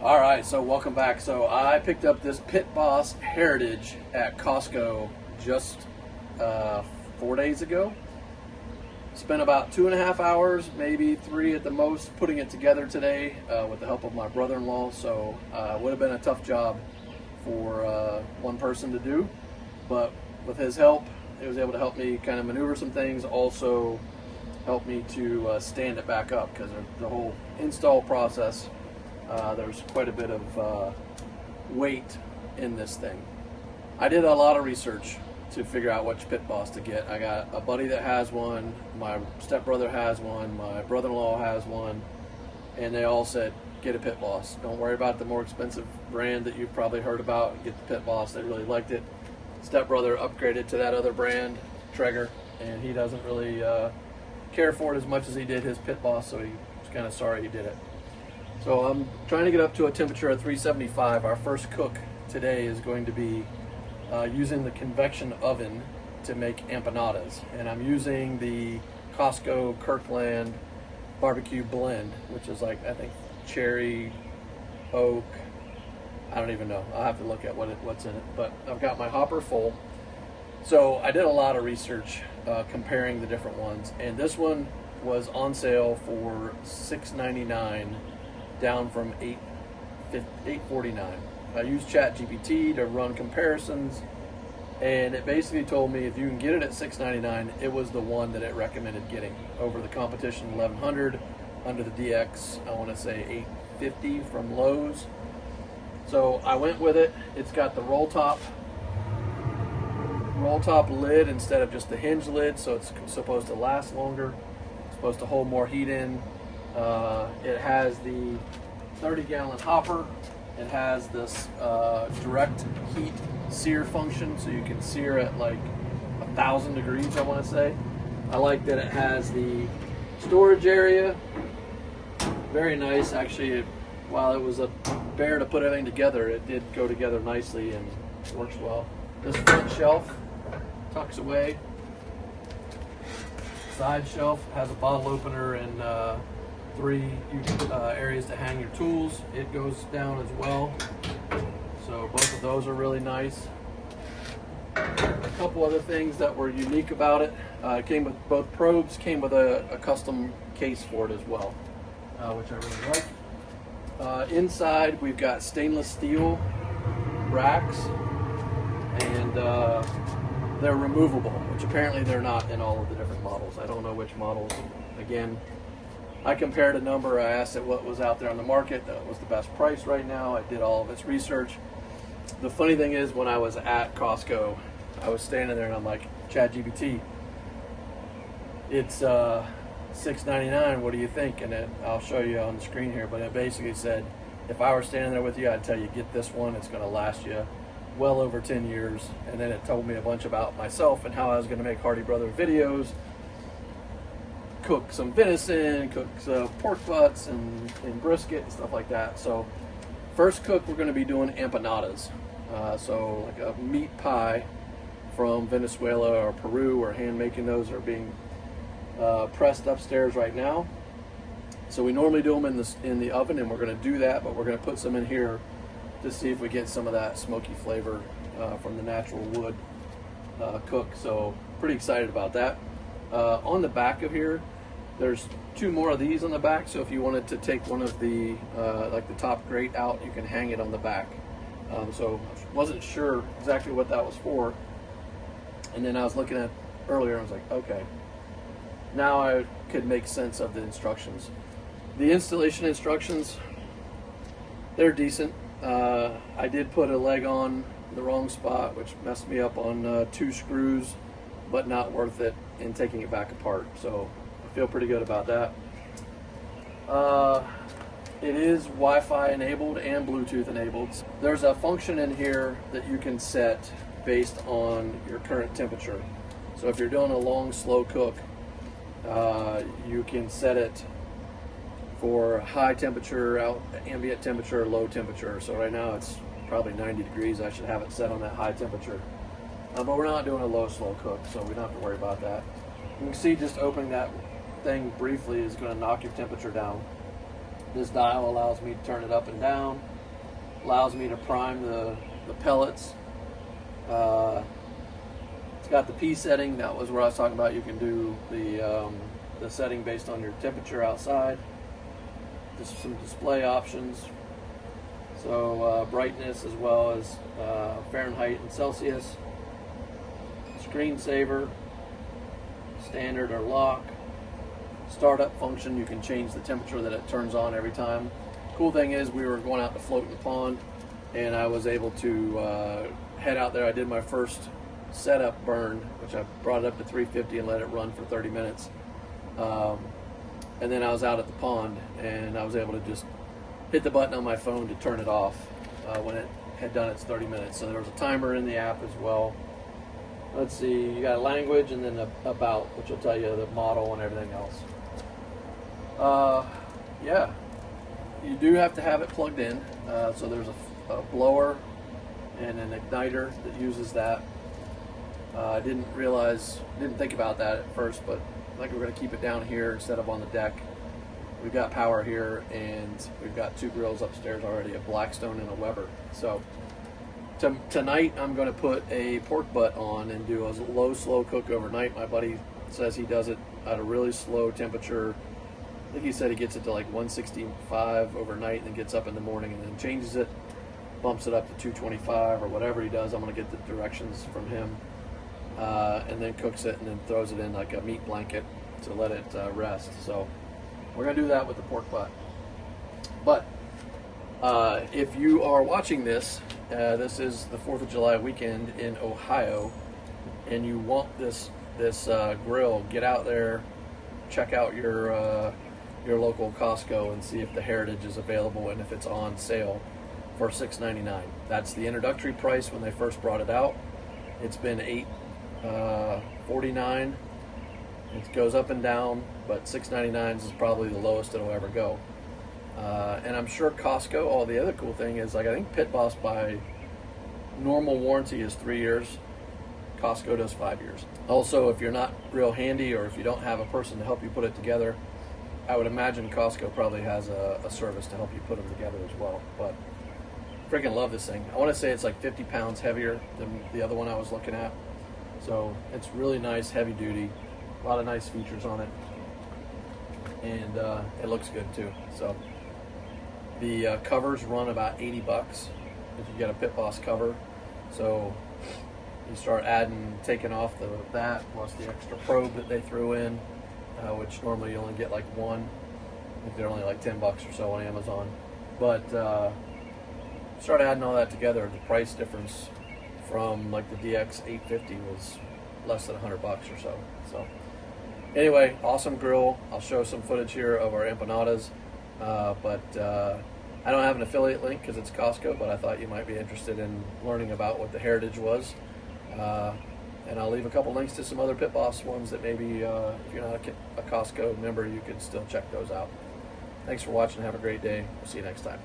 All right, so welcome back. So I picked up this Pit Boss Heritage at Costco just 4 days ago. Spent about 2.5 hours, maybe 3 at the most, putting it together today with the help of my brother-in-law. So it would have been a tough job for one person to do, but with his help, he was able to help me kind of maneuver some things, also help me to stand it back up, because the whole install process, there's quite a bit of weight in this thing. I did a lot of research to figure out which Pit Boss to get. I got a buddy that has one, my stepbrother has one, my brother-in-law has one, and they all said, get a Pit Boss. Don't worry about the more expensive brand that you've probably heard about. Get the Pit Boss. They really liked it. Stepbrother upgraded to that other brand, Traeger, and he doesn't really care for it as much as he did his Pit Boss, so he was kind of sorry he did it. So I'm trying to get up to a temperature of 375. Our first cook today is going to be using the convection oven to make empanadas, and I'm using the Costco Kirkland barbecue blend, which is like, I think, cherry, oak, I don't even know. I'll have to look at what's in it, but I've got my hopper full. So I did a lot of research comparing the different ones, and this one was on sale for $6.99, down from $8.49. I used ChatGPT to run comparisons, and it basically told me if you can get it at $6.99, it was the one that it recommended getting over the competition $1,100, under the DX, I want to say $8.50 from Lowe's. So I went with it. It's got the roll top lid instead of just the hinge lid, so it's supposed to last longer. It's supposed to hold more heat in. It has the 30-gallon hopper. It has this direct heat sear function, so you can sear at like 1,000 degrees, I want to say. I like that it has the storage area. Very nice, actually. While it was a bear to put everything together, it did go together nicely and works well. This front shelf tucks away. Side shelf has a bottle opener and 3 areas to hang your tools. It goes down as well. So both of those are really nice. A couple other things that were unique about it. It came with both probes, came with a custom case for it as well, which I really like. Inside we've got stainless steel racks, and they're removable, which apparently they're not in all of the different models. I don't know which models. Again, I compared a number. I asked it what was out there on the market that was the best price right now. I did all of its research. The funny thing is, when I was at Costco, I was standing there and I'm like, ChatGPT, it's $6.99, what do you think? And I'll show you on the screen here, but it basically said, if I were standing there with you, I'd tell you, get this one. It's going to last you well over 10 years. And then it told me a bunch about myself and how I was going to make Hardy Brother videos, cook some venison, cook some pork butts and brisket and stuff like that. So first cook, we're going to be doing empanadas. So like a meat pie from Venezuela or Peru, or hand making those, are being pressed upstairs right now. So we normally do them in the oven, and we're going to do that, but we're going to put some in here to see if we get some of that smoky flavor from the natural wood cook. So pretty excited about that. On the back of here, there's 2 more of these on the back, so if you wanted to take one of the like the top grate out, you can hang it on the back. So I wasn't sure exactly what that was for, and then I was looking at earlier, I was like, okay, now I could make sense of the instructions. The installation instructions, they're decent. I did put a leg on the wrong spot, which messed me up on 2 screws, but not worth it in taking it back apart. So I feel pretty good about that. It is Wi-Fi enabled and Bluetooth enabled. There's a function in here that you can set based on your current temperature. So if you're doing a long, slow cook, you can set it for high temperature, ambient temperature, low temperature. So right now it's probably 90 degrees. I should have it set on that high temperature. But we're not doing a low, slow cook, so we don't have to worry about that. You can see just opening that thing briefly is going to knock your temperature down. This dial allows me to turn it up and down. allows me to prime the pellets. It's got the P setting. That was where I was talking about. You can do the setting based on your temperature outside. Just some display options. So brightness as well as Fahrenheit and Celsius. Screensaver, standard or lock. Startup function, you can change the temperature that it turns on every time. Cool thing is we were going out to float in the pond and I was able to head out there. I did my first setup burn, which I brought it up to 350 and let it run for 30 minutes. And then I was out at the pond and I was able to just hit the button on my phone to turn it off when it had done its 30 minutes. So there was a timer in the app as well. Let's see, you got language and then about, which will tell you the model and everything else. Yeah, you do have to have it plugged in. So there's a blower and an igniter that uses that. I didn't think about that at first, but like we're going to keep it down here instead of on the deck. We've got power here, and we've got 2 grills upstairs already, a Blackstone and a Weber. So tonight I'm going to put a pork butt on and do a low, slow cook overnight. My buddy says he does it at a really slow temperature. I think he said he gets it to like 165 overnight and then gets up in the morning and then changes it, bumps it up to 225 or whatever he does. I'm going to get the directions from him, and then cooks it and then throws it in like a meat blanket to let it rest. So we're going to do that with the pork butt. But if you are watching this, this is the 4th of July weekend in Ohio, and you want this grill, get out there, check out your local Costco and see if the Heritage is available and if it's on sale for $6.99. That's the introductory price when they first brought it out. It's been $8.49. It goes up and down, but $6.99 is probably the lowest it'll ever go. And I'm sure Costco, all the other cool thing is, like, I think Pit Boss by normal warranty is 3 years. Costco does 5 years. Also, if you're not real handy or if you don't have a person to help you put it together, I would imagine Costco probably has a service to help you put them together as well. But freaking love this thing. I want to say it's like 50 pounds heavier than the other one I was looking at. So it's really nice, heavy duty. A lot of nice features on it, and it looks good too. So the covers run about $80 if you get a Pit Boss cover. So you start taking off that plus the extra probe that they threw in, which normally you only get like one. I think they're only like $10 or so on Amazon. But start adding all that together, the price difference from like the DX 850 was less than $100 or so. So anyway, awesome grill. I'll show some footage here of our empanadas, but I don't have an affiliate link because it's Costco, but I thought you might be interested in learning about what the Heritage was. And I'll leave a couple links to some other Pit Boss ones that maybe if you're not a Costco member, you could still check those out. Thanks for watching. Have a great day. We'll see you next time.